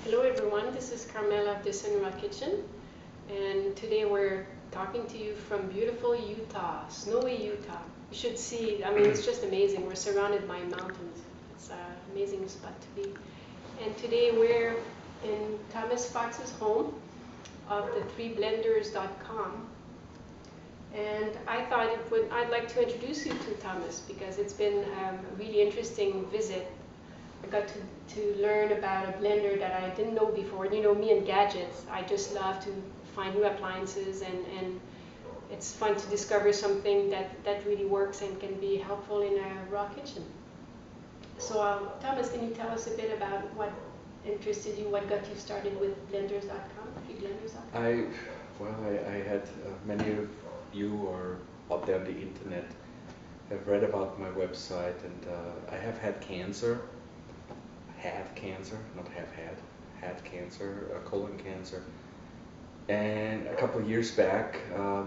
Hello everyone, this is Carmela of the Senora Kitchen, and today we're talking to you from beautiful Utah, snowy Utah. You should see, I mean, it's just amazing. We're surrounded by mountains. It's an amazing spot to be. And today we're in Thomas Fox's home of the 3blenders.com. And I thought I'd like to introduce you to Thomas because it's been a really interesting visit. I got to learn about a blender that I didn't know before. You know, me and gadgets, I just love to find new appliances, and it's fun to discover something that really works and can be helpful in a raw kitchen. So Thomas, can you tell us a bit about what interested you, what got you started with blenders.com, 3blenders.com? I had many of you are out there on the internet have read about my website, and I have had cancer. Had cancer, not have had cancer, colon cancer. And a couple of years back,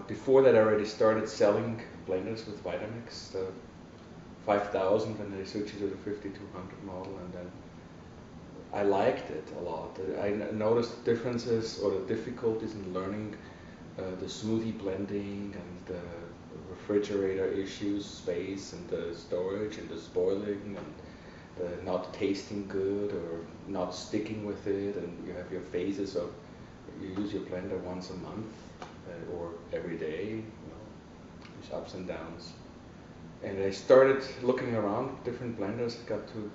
before that I already started selling blenders with Vitamix, the 5000, and I switched to the 5200 model, and then I liked it a lot. I noticed differences or the difficulties in learning the smoothie blending and the refrigerator issues, space and the storage and the spoiling and not tasting good or not sticking with it, and you have your phases of you use your blender once a month or every day, these ups and downs. And I started looking around different blenders. I got to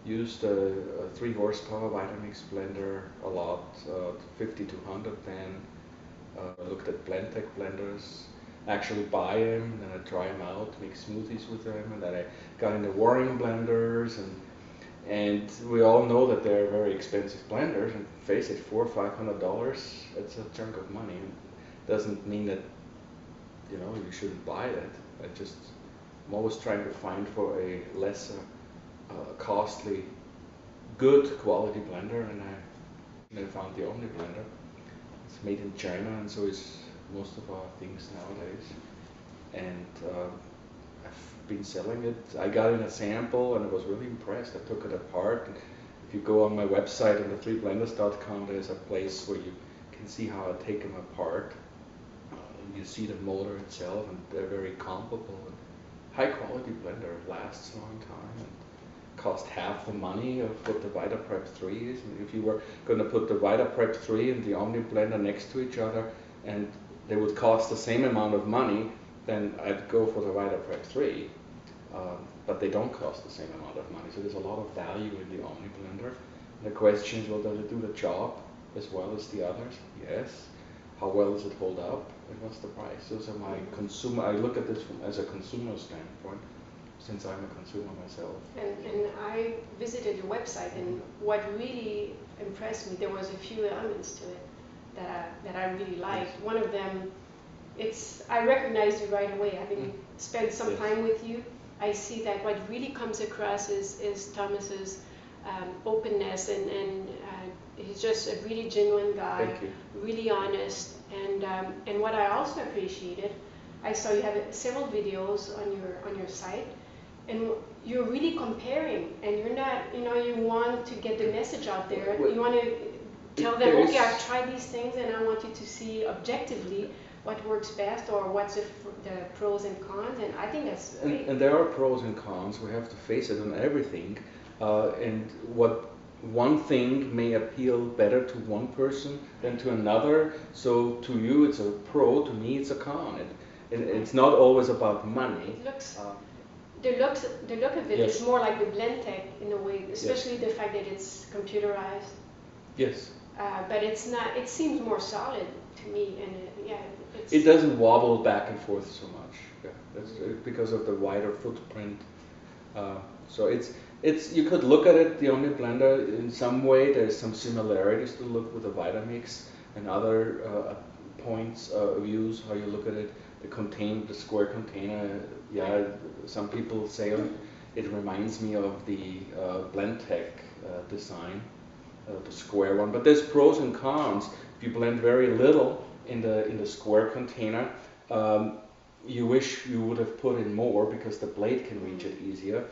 use the 3 horsepower Vitamix blender a lot, 5200 then. Looked at Blendtec blenders, actually buy them, then I try them out, make smoothies with them, and then I got into Waring blenders, and we all know that they're very expensive blenders, and face it, $400 or $500, it's a chunk of money. It doesn't mean that you shouldn't buy it. I'm always trying to find for a less costly, good quality blender, and I found the Omni blender. It's made in China, and so is most of our things nowadays. And I've been selling it. I got in a sample, and I was really impressed. I took it apart. And if you go on my website on the 3blenders.com, there's a place where you can see how I take them apart. You see the motor itself, and they're very comparable. And high quality blender lasts a long time and cost half the money of what the VitaPrep 3 is. And if you were going to put the VitaPrep 3 and the Omni blender next to each other, and they would cost the same amount of money, then I'd go for the VitaPrep 3. But they don't cost the same amount of money, so there's a lot of value in the Omni blender. And the question is, well, does it do the job as well as the others? Yes. How well does it hold up, and what's the price? Those are my consumer. I look at this as a consumer standpoint, since I'm a consumer myself. And I visited your website, and what really impressed me, there was a few elements to it that I really liked. Yes. One of them, I recognized you right away. Having spent some time with you, I see that what really comes across is Thomas's openness, and he's just a really genuine guy, Thank you. really honest. And what I also appreciated, I saw you have several videos on your site, and you're really comparing, and you're not, you want to get the message out there. You want to tell them, okay, I've tried these things, and I want you to see objectively what works best, or what's the pros and cons, and I think that's great. And there are pros and cons. We have to face it on everything. And what one thing may appeal better to one person than to another. So to you it's a pro, to me it's a con. It's not always about money. It looks. The look of it is more like the Blendtec in a way, especially the fact that it's computerized. Yes. But it's not. It seems more solid to me, and it doesn't wobble back and forth so much. Yeah, that's because of the wider footprint. So it's you could look at it, the Omni blender, in some way. There's some similarities to look with the Vitamix and other points of use. How you look at it, the square container. Yeah, some people say it reminds me of the Blendtec design, the square one. But there's pros and cons. If you blend very little in the square container, you wish you would have put in more because the blade can reach it easier.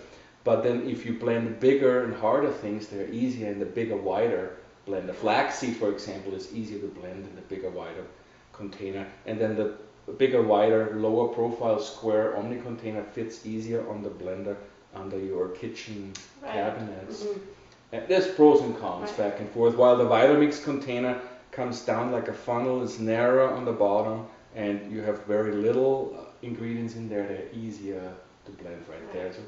But then if you blend bigger and harder things, they're easier in the bigger, wider blender. Flaxseed, for example, is easier to blend in the bigger, wider container, and then the bigger, wider, lower profile square Omni container fits easier on the blender under your kitchen cabinets. And there's pros and cons back and forth. While the Vitamix container comes down like a funnel, it's narrower on the bottom, and you have very little ingredients in there. They're easier to blend right there. So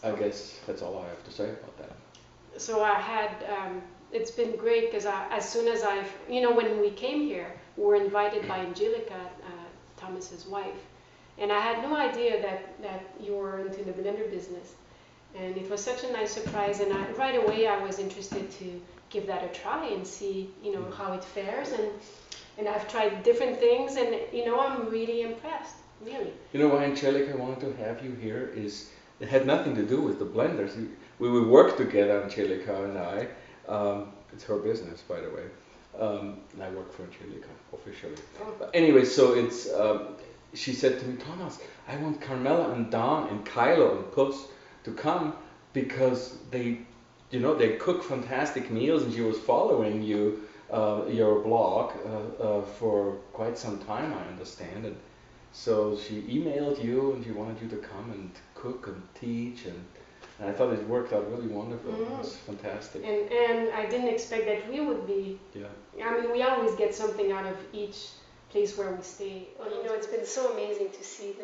I guess that's all I have to say about that. So I had, it's been great because as soon as when we came here, we were invited by Angelica, Thomas's wife, and I had no idea that you were into the blender business. And it was such a nice surprise, and right away I was interested to give that a try and see, how it fares. And I've tried different things, and I'm really impressed, really. You know why Angelica wanted to have you here is it had nothing to do with the blenders. We will work together, Angelica and I. It's her business, by the way. And I work for Angelica officially. But anyway, so it's she said to me, Thomas, I want Carmela and Don and Kylo and Puss to come because they cook fantastic meals, and she was following your blog for quite some time, I understand. And so she emailed you, and she wanted you to come and cook and teach, and I thought it worked out really wonderful. It was fantastic. And I didn't expect that we would be. Yeah. I mean, we always get something out of each place where we stay. Well, it's been so amazing to see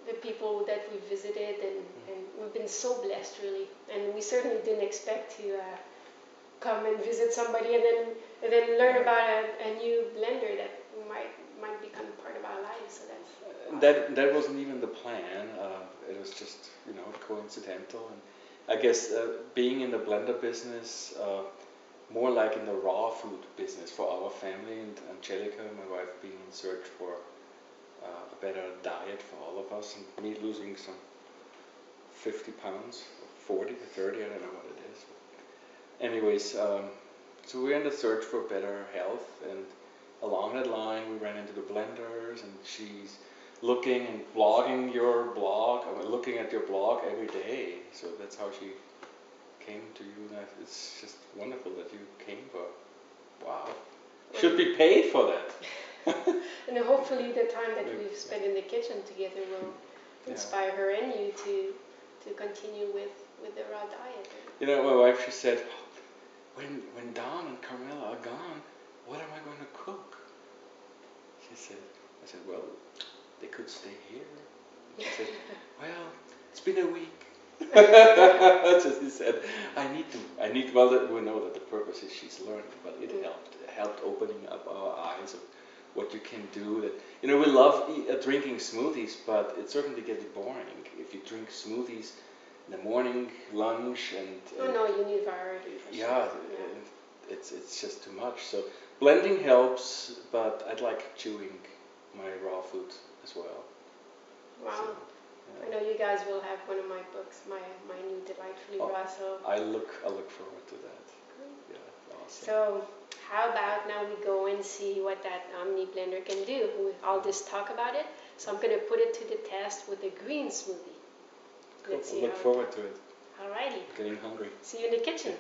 the people that we visited, and we've been so blessed, really. And we certainly didn't expect to come and visit somebody and then learn about a new blender that might become part of our lives. So that's awesome. That wasn't even the plan. It was just coincidental, and I guess being in the blender business, more like in the raw food business for our family, and Angelica, my wife, being in search for a better diet for all of us, and me losing some 50 pounds, 40 to 30, I don't know what it is. Anyways, so we're in the search for better health, and along that line we ran into the blenders, and she's looking and blogging your blog, looking at your blog every day. So that's how she came to you, and it's just wonderful that you came, but wow, should be paid for that. And hopefully the time that we've spent in the kitchen together will inspire her and you to continue with the raw diet. My wife, she said, when Don and Carmela are gone, what am I going to cook? I said, well, they could stay here. She said, well, it's been a week. So she said, well, we know that the purpose is she's learning, but it helped opening up our eyes of what you can do. That we love drinking smoothies, but it certainly gets boring if you drink smoothies in the morning, lunch, and you need variety. For sure. It's just too much. So blending helps, but I'd like chewing my raw food as well. Wow. So, I know you guys will have one of my books, my new Delightfully Raw. So I look forward to that. Yeah, awesome. So how about now we go and see what that Omni blender can do with all this talk about it. So I'm going to put it to the test with a green smoothie. Cool. I look forward to it. Alrighty. Getting hungry. See you in the kitchen.